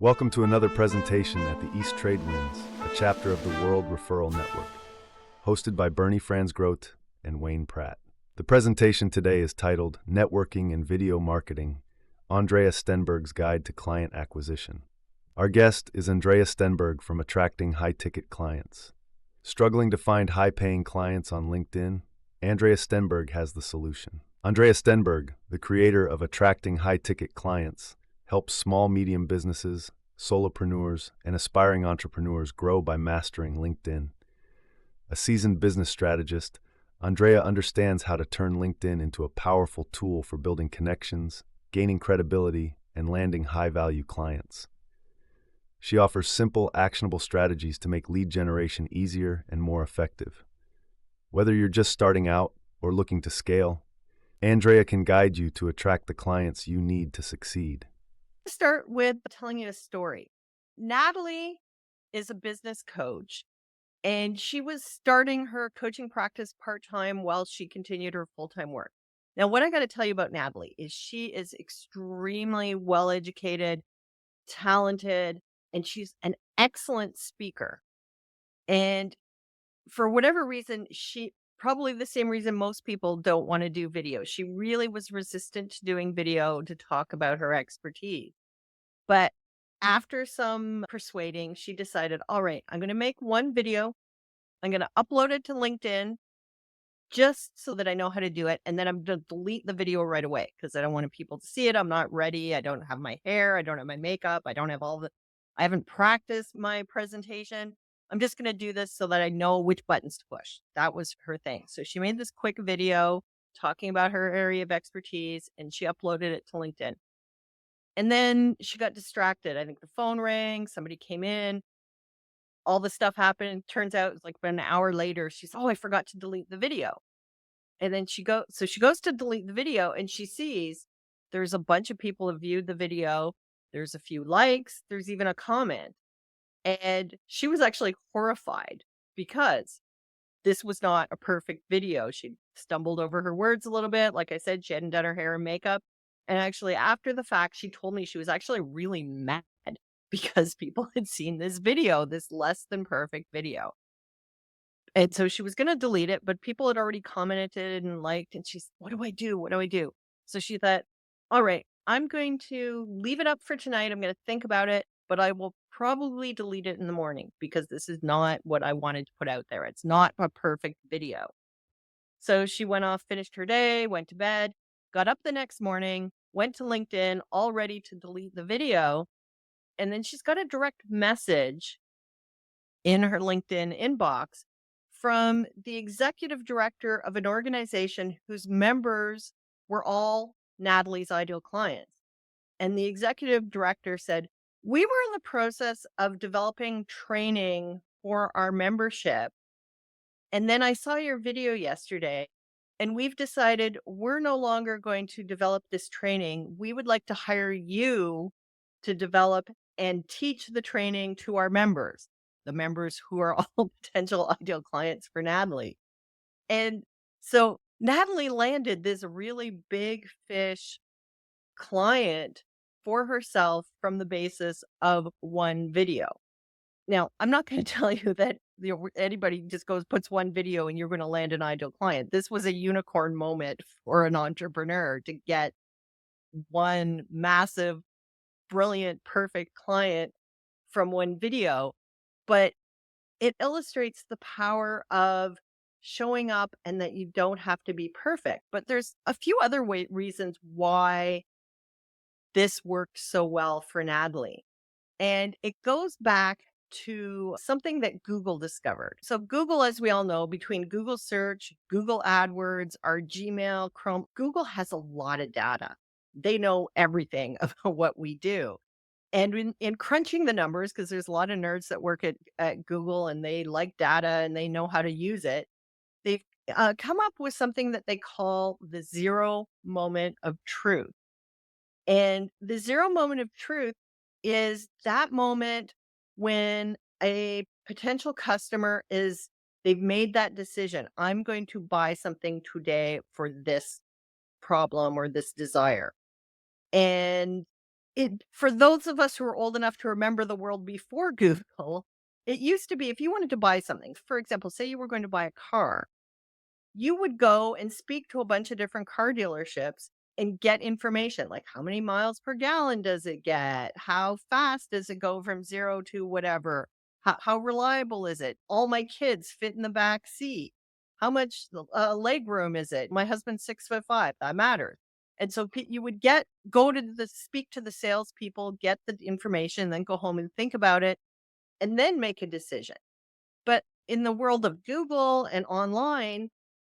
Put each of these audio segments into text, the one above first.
Welcome to another presentation at the East Trade Winds, a chapter of the World Referral Network, hosted by Bernie Franzgrote and Wayne Pratt. The presentation today is titled Networking and Video Marketing, Andrea Stenberg's Guide to Client Acquisition. Our guest is Andrea Stenberg from Attracting High-Ticket Clients. Struggling to find high-paying clients on LinkedIn? Andrea Stenberg has the solution. Andrea Stenberg, the creator of Attracting High-Ticket Clients, helps small-medium businesses, solopreneurs, and aspiring entrepreneurs grow by mastering LinkedIn. A seasoned business strategist, Andrea understands how to turn LinkedIn into a powerful tool for building connections, gaining credibility, and landing high-value clients. She offers simple, actionable strategies to make lead generation easier and more effective. Whether you're just starting out or looking to scale, Andrea can guide you to attract the clients you need to succeed. Start with telling you a story. Natalie is a business coach, and she was starting her coaching practice part-time while she continued her full-time work. Now, what I got to tell you about Natalie is she is extremely well-educated, talented, and she's an excellent speaker. And for whatever reason, she probably the same reason most people don't want to do video. She really was resistant to doing video to talk about her expertise. But after some persuading, she decided, all right, I'm going to make one video. I'm going to upload it to LinkedIn just so that I know how to do it. And then I'm going to delete the video right away because I don't want people to see it. I'm not ready. I don't have my hair. I don't have my makeup. I haven't practiced my presentation. I'm just going to do this so that I know which buttons to push. That was her thing. So she made this quick video talking about her area of expertise and she uploaded it to LinkedIn. And then she got distracted. I think the phone rang, somebody came in, all this stuff happened. Turns out it was like about an hour later, she's, "Oh, I forgot to delete the video." And then she goes to delete the video and she sees there's a bunch of people have viewed the video. There's a few likes, there's even a comment. And she was actually horrified because this was not a perfect video. She stumbled over her words a little bit. Like I said, she hadn't done her hair and makeup. And actually, after the fact, she told me she was actually really mad because people had seen this video, this less than perfect video. And so she was going to delete it, but people had already commented and liked. And she's, what do I do? What do I do? So she thought, all right, I'm going to leave it up for tonight. I'm going to think about it, but I will probably delete it in the morning because this is not what I wanted to put out there. It's not a perfect video. So she went off, finished her day, went to bed, got up the next morning, went to LinkedIn, all ready to delete the video. And then she's got a direct message in her LinkedIn inbox from the executive director of an organization whose members were all Natalie's ideal clients. And the executive director said, "We were in the process of developing training for our membership. And then I saw your video yesterday, and we've decided we're no longer going to develop this training. We would like to hire you to develop and teach the training to our members, the members who are all potential ideal clients for Natalie." And so Natalie landed this really big fish client for herself from the basis of one video. Now, I'm not gonna tell you that, anybody just goes, puts one video and you're gonna land an ideal client. This was a unicorn moment for an entrepreneur to get one massive, brilliant, perfect client from one video, but it illustrates the power of showing up and that you don't have to be perfect. But there's a few other reasons why this worked so well for Natalie. And it goes back to something that Google discovered. So, Google, as we all know, between Google search, Google AdWords, our Gmail, Chrome, Google has a lot of data. They know everything about what we do. And in crunching the numbers, because there's a lot of nerds that work at Google and they like data and they know how to use it, they've come up with something that they call the zero moment of truth. And the zero moment of truth is that moment when a potential customer they've made that decision. I'm going to buy something today for this problem or this desire. And For those of us who are old enough to remember the world before Google, it used to be if you wanted to buy something, for example, say you were going to buy a car, you would go and speak to a bunch of different car dealerships and get information like how many miles per gallon does it get? How fast does it go from 0 to whatever? How reliable is it? All my kids fit in the back seat. How much leg room is it? My husband's 6'5". That matters. And so you would go to speak to the salespeople, get the information, then go home and think about it, and then make a decision. But in the world of Google and online,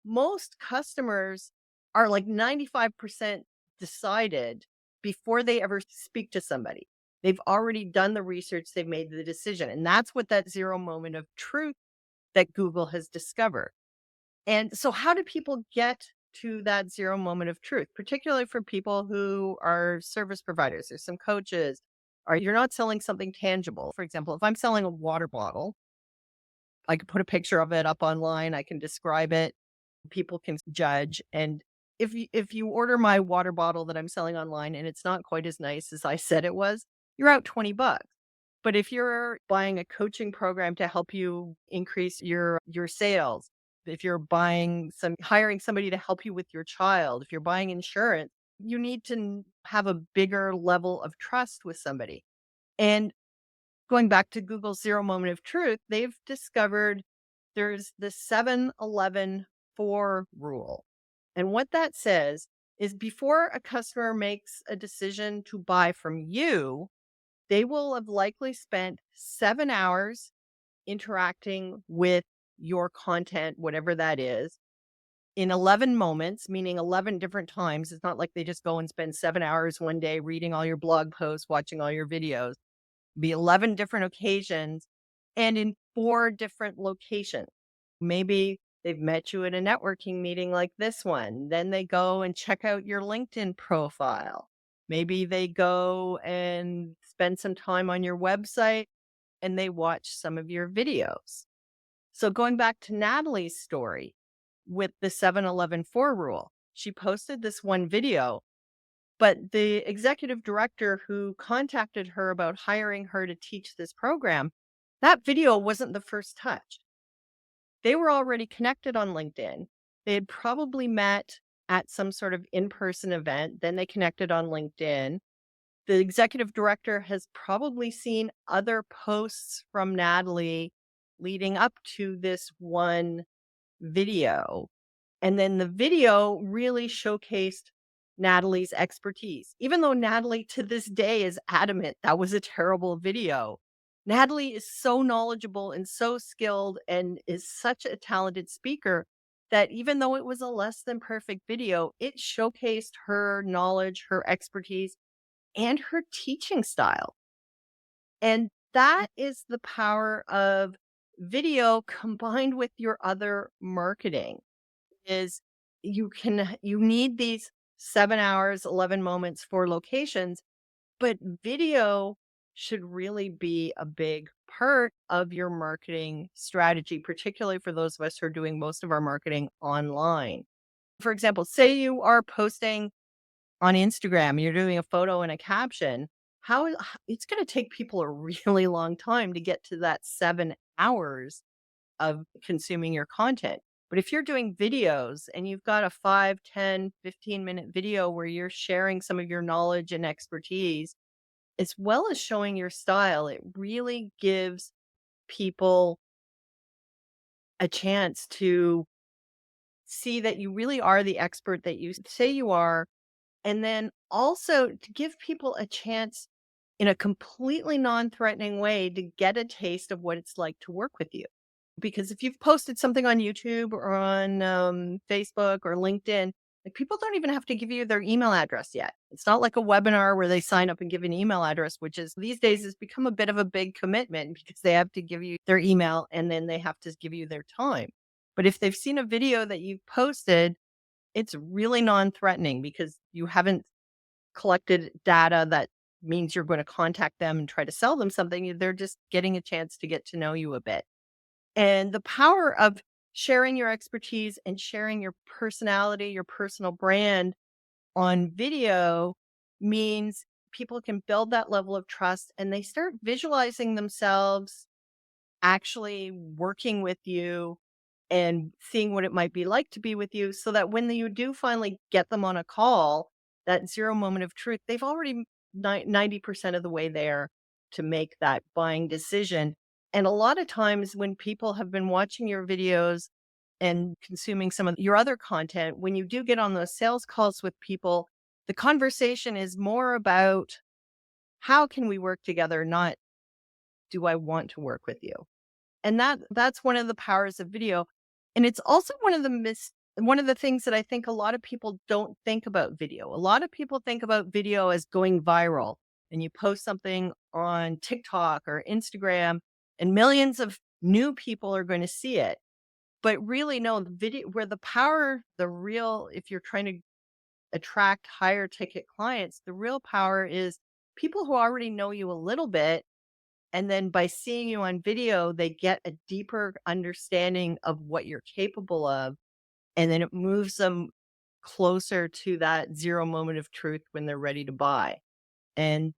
most customers are like 95% decided before they ever speak to somebody. They've already done the research, they've made the decision. And that's what that zero moment of truth that Google has discovered. And so, how do people get to that zero moment of truth, particularly for people who are service providers? There's some coaches, or you're not selling something tangible. For example, if I'm selling a water bottle, I can put a picture of it up online, I can describe it, people can judge, and if you order my water bottle that I'm selling online and it's not quite as nice as I said it was, you're out 20 bucks. But if you're buying a coaching program to help you increase your sales, if you're hiring somebody to help you with your child, if you're buying insurance, you need to have a bigger level of trust with somebody. And going back to Google's zero moment of truth, they've discovered there's the 7-11-4 rule. And what that says is before a customer makes a decision to buy from you, they will have likely spent 7 hours interacting with your content, whatever that is, in 11 moments, meaning 11 different times. It's not like they just go and spend 7 hours one day reading all your blog posts, watching all your videos. Be 11 different occasions and in 4 different locations. Maybe they've met you at a networking meeting like this one. Then they go and check out your LinkedIn profile. Maybe they go and spend some time on your website and they watch some of your videos. So going back to Natalie's story with the 7-11-4 rule, she posted this one video, but the executive director who contacted her about hiring her to teach this program, that video wasn't the first touch. They were already connected on LinkedIn. They had probably met at some sort of in-person event. Then they connected on LinkedIn. The executive director has probably seen other posts from Natalie leading up to this one video. And then the video really showcased Natalie's expertise. Even though Natalie to this day is adamant that was a terrible video, Natalie is so knowledgeable and so skilled and is such a talented speaker that even though it was a less than perfect video, it showcased her knowledge, her expertise, and her teaching style. And that is the power of video combined with your other marketing is you need these 7 hours, 11 moments for locations, but video should really be a big part of your marketing strategy, particularly for those of us who are doing most of our marketing online. For example, say you are posting on Instagram, you're doing a photo and a caption, it's going to take people a really long time to get to that 7 hours of consuming your content. But if you're doing videos and you've got a 5, 10, 15-minute video where you're sharing some of your knowledge and expertise, as well as showing your style, it really gives people a chance to see that you really are the expert that you say you are. And then also to give people a chance in a completely non-threatening way to get a taste of what it's like to work with you. Because if you've posted something on YouTube or on Facebook or LinkedIn, like people don't even have to give you their email address yet. It's not like a webinar where they sign up and give an email address, which is these days has become a bit of a big commitment because they have to give you their email and then they have to give you their time. But if they've seen a video that you've posted, it's really non-threatening because you haven't collected data that means you're going to contact them and try to sell them something. They're just getting a chance to get to know you a bit. And the power of sharing your expertise and sharing your personality, your personal brand on video means people can build that level of trust and they start visualizing themselves actually working with you and seeing what it might be like to be with you so that when you do finally get them on a call, that zero moment of truth, they've already 90% of the way there to make that buying decision. And a lot of times when people have been watching your videos and consuming some of your other content, when you do get on those sales calls with people, the conversation is more about how can we work together, not do I want to work with you? And that's one of the powers of video. And it's also one of the things that I think a lot of people don't think about video. A lot of people think about video as going viral and you post something on TikTok or Instagram and millions of new people are going to see it. But really no, the video where the power, the real if you're trying to attract higher ticket clients, the real power is people who already know you a little bit, and then by seeing you on video, they get a deeper understanding of what you're capable of. And then it moves them closer to that zero moment of truth when they're ready to buy. And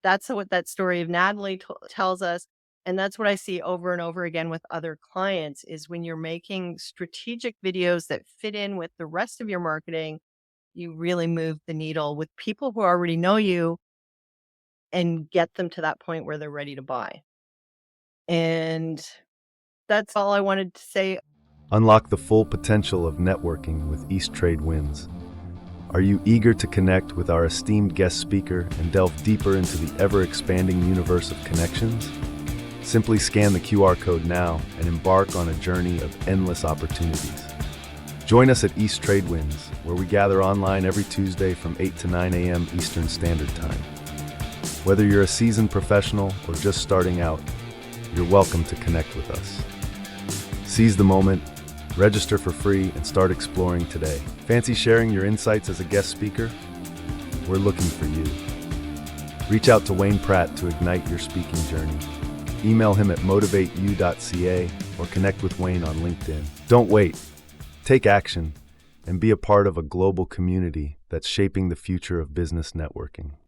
that's what that story of Natalie tells us. And that's what I see over and over again with other clients is when you're making strategic videos that fit in with the rest of your marketing, you really move the needle with people who already know you and get them to that point where they're ready to buy. And that's all I wanted to say. Unlock the full potential of networking with East Trade Winds. Are you eager to connect with our esteemed guest speaker and delve deeper into the ever-expanding universe of connections? Simply scan the QR code now and embark on a journey of endless opportunities. Join us at East Trade Winds, where we gather online every Tuesday from 8 to 9 a.m. Eastern Standard Time. Whether you're a seasoned professional or just starting out, you're welcome to connect with us. Seize the moment, register for free, and start exploring today. Fancy sharing your insights as a guest speaker? We're looking for you. Reach out to Wayne Pratt to ignite your speaking journey. Email him at motivateyou.ca or connect with Wayne on LinkedIn. Don't wait. Take action and be a part of a global community that's shaping the future of business networking.